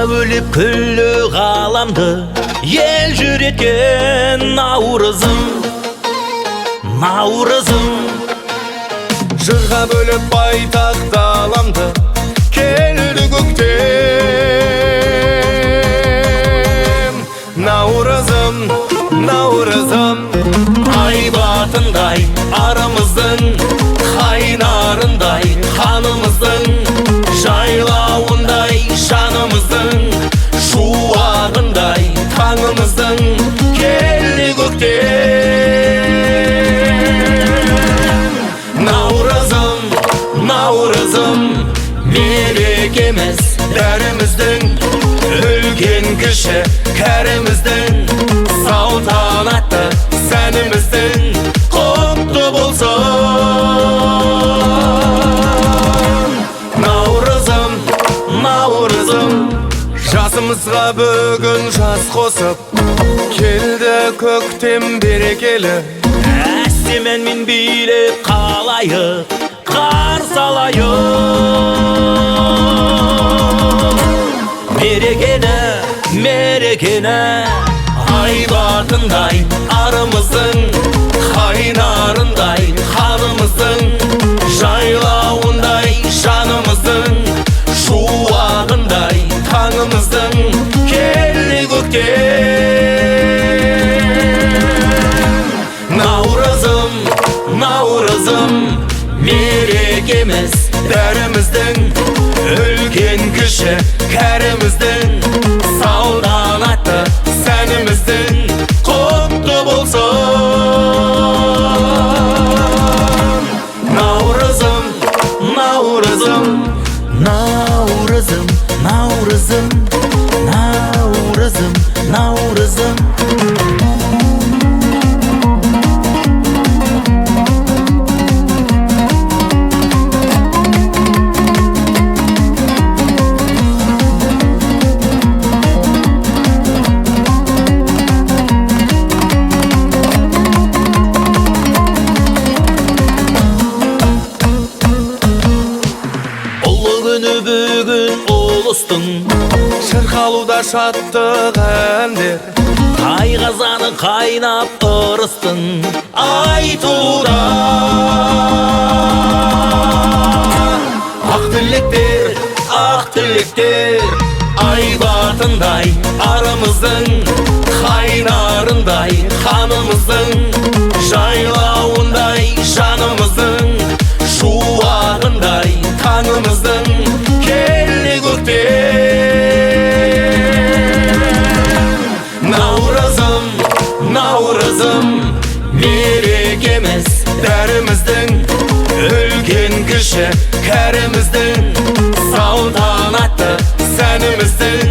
Бөліп күллі ғаламды ел жүреткен наурызым, наурызым. Жырға бөліп байтақ даламды келді көктем. Наурызым, наурызым, Ай батындай арымыздың, қайнарындай қанымыздың, жайлауындай жанымыздың, шуағындай таңымыздың, келді көктем. Наурызым, наурызым, мерекеміз бәріміздің, үлкен кіші кәріміздің, салтанатты сәніміздің құтты болсын. Наурызым, наурызым, жасымызға бүгін жас қосып келді көктем берекелі. әстемен мен билеп қалайық, қарсы алайық. Мерекені, мерекені, ай батындай арымыздың, қайнарындай қанымыздың, жайлауындай жанымыздың, шуағындай таңымыздың, келді көктем. Наурызым, наурызым, мерекеміз бәріміздің, үлкен кіші кәріміздің, салтанатты сәніміздің құтты болсын. Наурызым, наурызым, наурызым, наурызым, наурызым, наурызым. Бүгін ұлыстың, шырқалуда шаттық әндер, қайғазаны қайнап ырыстың, айтуда ақ тілектер, ай батындай арымыздың, қайнарындай қанымыздың, жайлауындай жанымыздың, шуағындай таңымыздың, келді көктем. Наурызым, наурызым, мерекеміз бәріміздің, үлкен кіші кәріміздің, салтанатты сәніміздің,